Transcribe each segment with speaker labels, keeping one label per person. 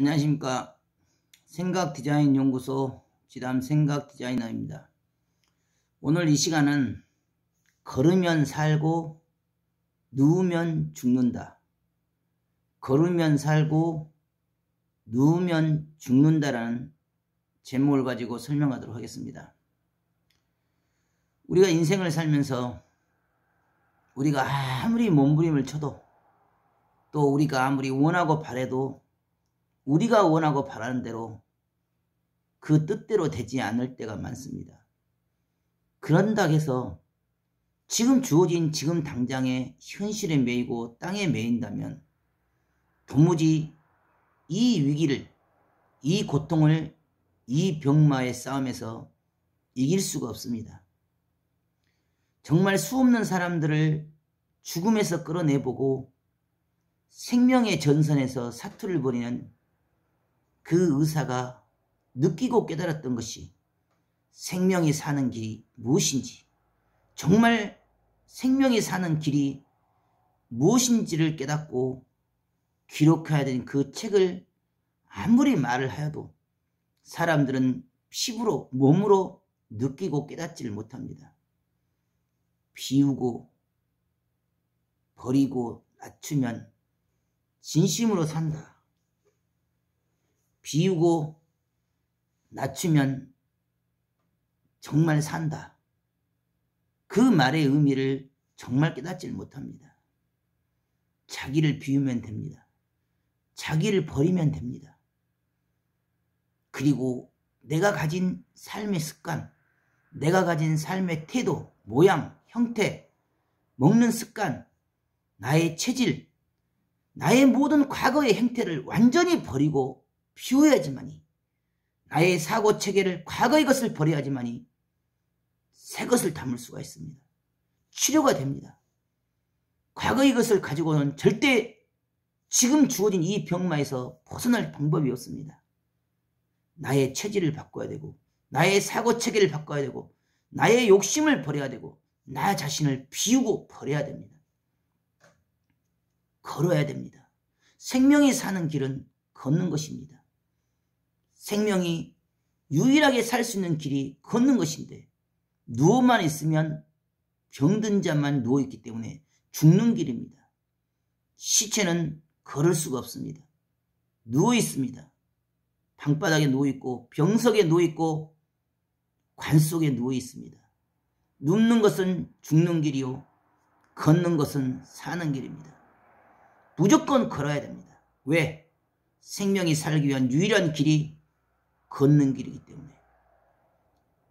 Speaker 1: 안녕하십니까. 생각디자인연구소 지담 생각디자이너입니다. 오늘 이 시간은 걸으면 살고 누우면 죽는다. 걸으면 살고 누우면 죽는다라는 제목을 가지고 설명하도록 하겠습니다. 우리가 인생을 살면서 우리가 아무리 몸부림을 쳐도 또 우리가 아무리 원하고 바라도 우리가 원하고 바라는 대로 그 뜻대로 되지 않을 때가 많습니다. 그런다 해서 지금 주어진 지금 당장의 현실에 매이고 땅에 매인다면 도무지 이 위기를, 이 고통을, 이 병마의 싸움에서 이길 수가 없습니다. 정말 수없는 사람들을 죽음에서 끌어내보고 생명의 전선에서 사투를 벌이는 그 의사가 느끼고 깨달았던 것이 생명이 사는 길이 무엇인지, 정말 생명이 사는 길이 무엇인지를 깨닫고 기록해야 되는 그 책을 아무리 말을 하여도 사람들은 피부로, 몸으로 느끼고 깨닫지를 못합니다. 비우고 버리고 낮추면 진심으로 산다. 비우고 낮추면 정말 산다. 그 말의 의미를 정말 깨닫지를 못합니다. 자기를 비우면 됩니다. 자기를 버리면 됩니다. 그리고 내가 가진 삶의 습관, 내가 가진 삶의 태도, 모양, 형태, 먹는 습관, 나의 체질, 나의 모든 과거의 행태를 완전히 버리고 비워야지만이, 나의 사고체계를 과거의 것을 버려야지만이 새 것을 담을 수가 있습니다. 치료가 됩니다. 과거의 것을 가지고는 절대 지금 주어진 이 병마에서 벗어날 방법이 없습니다. 나의 체질을 바꿔야 되고, 나의 사고체계를 바꿔야 되고, 나의 욕심을 버려야 되고, 나 자신을 비우고 버려야 됩니다. 걸어야 됩니다. 생명이 사는 길은 걷는 것입니다. 생명이 유일하게 살 수 있는 길이 걷는 것인데 누워만 있으면 병든 자만 누워있기 때문에 죽는 길입니다. 시체는 걸을 수가 없습니다. 누워있습니다. 방바닥에 누워있고 병석에 누워있고 관 속에 누워있습니다. 눕는 것은 죽는 길이요 걷는 것은 사는 길입니다. 무조건 걸어야 됩니다. 왜? 생명이 살기 위한 유일한 길이 걷는 길이기 때문에.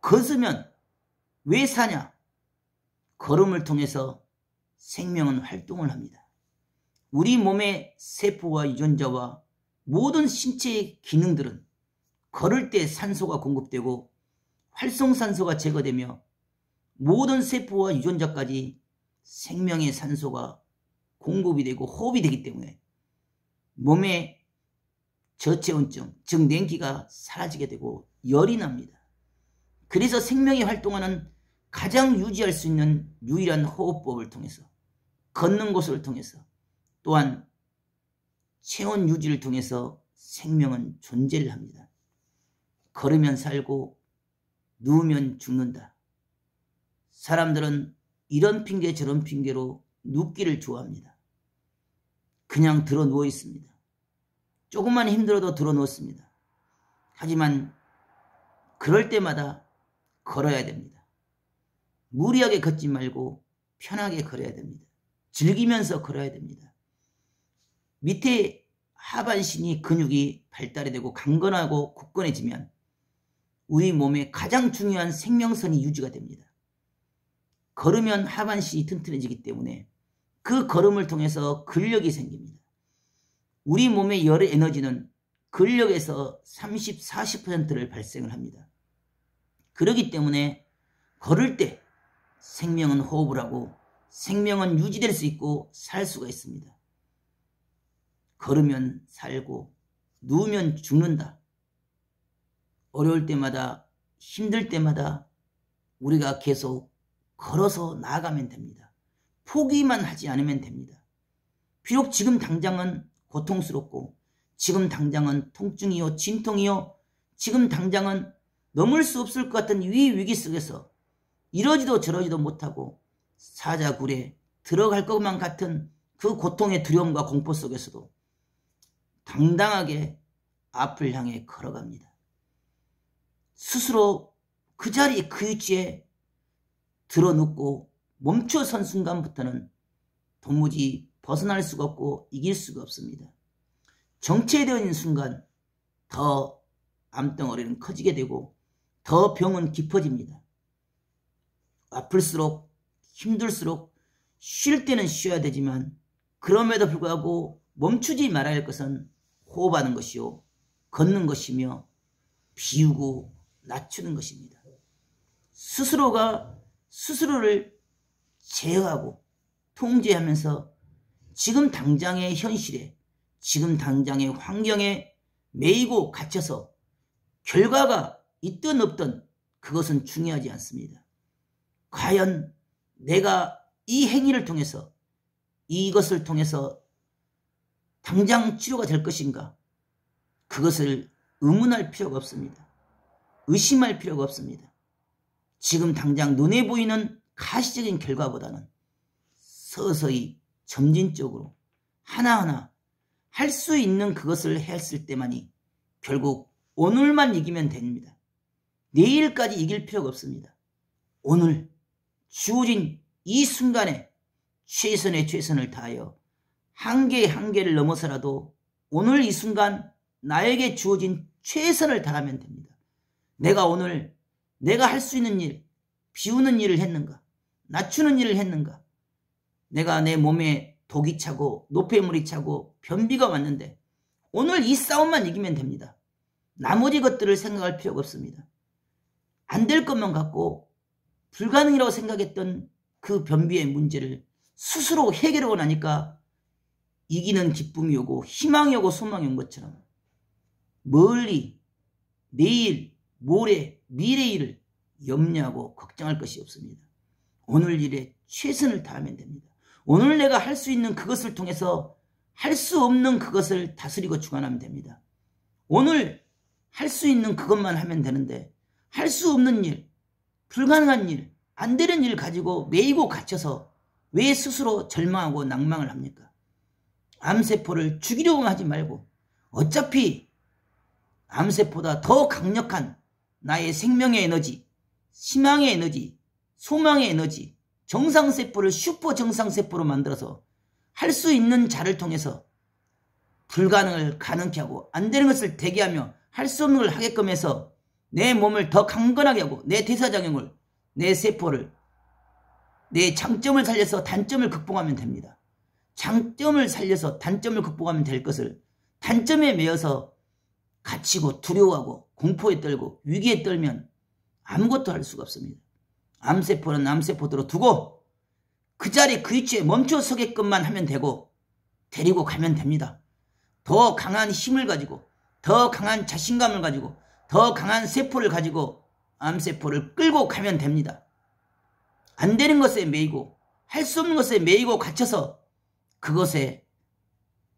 Speaker 1: 걷으면 왜 사냐? 걸음을 통해서 생명은 활동을 합니다. 우리 몸의 세포와 유전자와 모든 신체의 기능들은 걸을 때 산소가 공급되고 활성산소가 제거되며 모든 세포와 유전자까지 생명의 산소가 공급이 되고 호흡이 되기 때문에 몸의 저체온증, 즉 냉기가 사라지게 되고 열이 납니다. 그래서 생명이 활동하는 가장 유지할 수 있는 유일한 호흡법을 통해서, 걷는 것을 통해서, 또한 체온 유지를 통해서 생명은 존재를 합니다. 걸으면 살고 누우면 죽는다. 사람들은 이런 핑계 저런 핑계로 눕기를 좋아합니다. 그냥 들어 누워 있습니다. 조금만 힘들어도 들어 누웠습니다. 하지만 그럴 때마다 걸어야 됩니다. 무리하게 걷지 말고 편하게 걸어야 됩니다. 즐기면서 걸어야 됩니다. 밑에 하반신이 근육이 발달이 되고 강건하고 굳건해지면 우리 몸의 가장 중요한 생명선이 유지가 됩니다. 걸으면 하반신이 튼튼해지기 때문에 그 걸음을 통해서 근력이 생깁니다. 우리 몸의 열의 에너지는 근력에서 30, 40%를 발생을 합니다. 그렇기 때문에 걸을 때 생명은 호흡을 하고 생명은 유지될 수 있고 살 수가 있습니다. 걸으면 살고 누우면 죽는다. 어려울 때마다 힘들 때마다 우리가 계속 걸어서 나아가면 됩니다. 포기만 하지 않으면 됩니다. 비록 지금 당장은 고통스럽고 지금 당장은 통증이요, 진통이요, 지금 당장은 넘을 수 없을 것 같은 위기 속에서 이러지도 저러지도 못하고 사자굴에 들어갈 것만 같은 그 고통의 두려움과 공포 속에서도 당당하게 앞을 향해 걸어갑니다. 스스로 그 자리 그 위치에 들어눕고 멈춰선 순간부터는 도무지 벗어날 수가 없고 이길 수가 없습니다. 정체되어 있는 순간 더 암덩어리는 커지게 되고 더 병은 깊어집니다. 아플수록 힘들수록 쉴 때는 쉬어야 되지만 그럼에도 불구하고 멈추지 말아야 할 것은 호흡하는 것이요, 걷는 것이며 비우고 낮추는 것입니다. 스스로가 스스로를 제어하고 통제하면서 지금 당장의 현실에, 지금 당장의 환경에 매이고 갇혀서 결과가 있든 없든 그것은 중요하지 않습니다. 과연 내가 이 행위를 통해서, 이것을 통해서 당장 치료가 될 것인가? 그것을 의문할 필요가 없습니다. 의심할 필요가 없습니다. 지금 당장 눈에 보이는 가시적인 결과보다는 서서히 점진적으로 하나하나 할 수 있는 그것을 했을 때만이 결국 오늘만 이기면 됩니다. 내일까지 이길 필요가 없습니다. 오늘 주어진 이 순간에 최선의 최선을 다하여 한계를 넘어서라도 오늘 이 순간 나에게 주어진 최선을 다하면 됩니다. 내가 오늘 내가 할 수 있는 일, 비우는 일을 했는가? 낮추는 일을 했는가? 내가 내 몸에 독이 차고 노폐물이 차고 변비가 왔는데 오늘 이 싸움만 이기면 됩니다. 나머지 것들을 생각할 필요가 없습니다. 안 될 것만 갖고 불가능이라고 생각했던 그 변비의 문제를 스스로 해결하고 나니까 이기는 기쁨이 오고 희망이 오고 소망이 온 것처럼 멀리 내일, 모레, 미래 일을 염려하고 걱정할 것이 없습니다. 오늘 일에 최선을 다하면 됩니다. 오늘 내가 할 수 있는 그것을 통해서 할 수 없는 그것을 다스리고 주관하면 됩니다. 오늘 할 수 있는 그것만 하면 되는데 할 수 없는 일, 불가능한 일, 안 되는 일 가지고 매이고 갇혀서 왜 스스로 절망하고 낭망을 합니까? 암세포를 죽이려고 하지 말고 어차피 암세포보다 더 강력한 나의 생명의 에너지, 희망의 에너지, 소망의 에너지, 정상세포를 슈퍼 정상세포로 만들어서 할 수 있는 자를 통해서 불가능을 가능케 하고 안 되는 것을 되게 하며 할 수 없는 걸 하게끔 해서 내 몸을 더 강건하게 하고 내 대사작용을, 내 세포를, 내 장점을 살려서 단점을 극복하면 됩니다. 장점을 살려서 단점을 극복하면 될 것을 단점에 매여서 갇히고 두려워하고 공포에 떨고 위기에 떨면 아무것도 할 수가 없습니다. 암세포는 암세포대로 두고 그 자리 그 위치에 멈춰 서게끔만 하면 되고 데리고 가면 됩니다. 더 강한 힘을 가지고 더 강한 자신감을 가지고 더 강한 세포를 가지고 암세포를 끌고 가면 됩니다. 안 되는 것에 매이고 할 수 없는 것에 매이고 갇혀서 그것에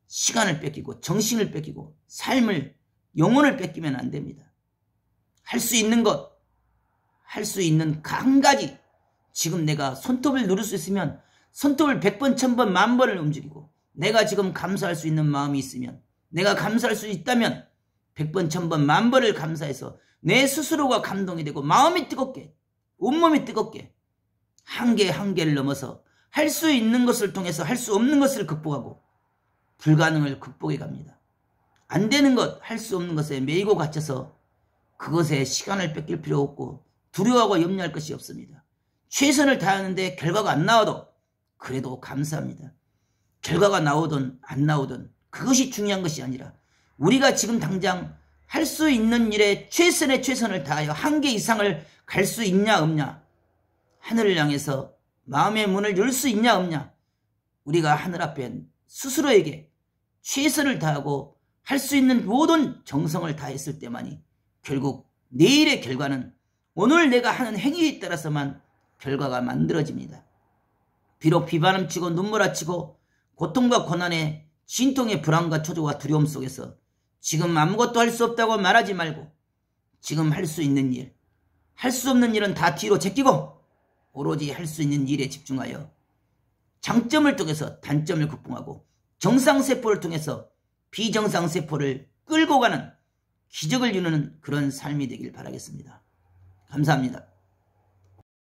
Speaker 1: 시간을 뺏기고 정신을 뺏기고 삶을, 영혼을 뺏기면 안 됩니다. 할 수 있는 것, 할 수 있는 한 가지, 지금 내가 손톱을 누를 수 있으면 손톱을 100번, 1000번, 10,000번을 움직이고 내가 지금 감사할 수 있는 마음이 있으면 내가 감사할 수 있다면 100번, 1000번, 10,000번을 감사해서 내 스스로가 감동이 되고 마음이 뜨겁게, 온몸이 뜨겁게 한계를 넘어서 할 수 있는 것을 통해서 할 수 없는 것을 극복하고 불가능을 극복해 갑니다. 안 되는 것, 할 수 없는 것에 매이고 갇혀서 그것에 시간을 뺏길 필요 없고 두려워하고 염려할 것이 없습니다. 최선을 다하는데 결과가 안 나와도 그래도 감사합니다. 결과가 나오든 안 나오든 그것이 중요한 것이 아니라 우리가 지금 당장 할 수 있는 일에 최선을 다하여 한계 이상을 갈 수 있냐 없냐, 하늘을 향해서 마음의 문을 열 수 있냐 없냐, 우리가 하늘 앞에 스스로에게 최선을 다하고 할 수 있는 모든 정성을 다했을 때만이 결국 내일의 결과는 오늘 내가 하는 행위에 따라서만 결과가 만들어집니다. 비록 비바람치고 눈물아치고 고통과 고난의 진통의 불안과 초조와 두려움 속에서 지금 아무것도 할 수 없다고 말하지 말고 지금 할 수 있는 일, 할 수 없는 일은 다 뒤로 제끼고 오로지 할 수 있는 일에 집중하여 장점을 통해서 단점을 극복하고 정상세포를 통해서 비정상세포를 끌고 가는 기적을 이루는 그런 삶이 되길 바라겠습니다. 감사합니다.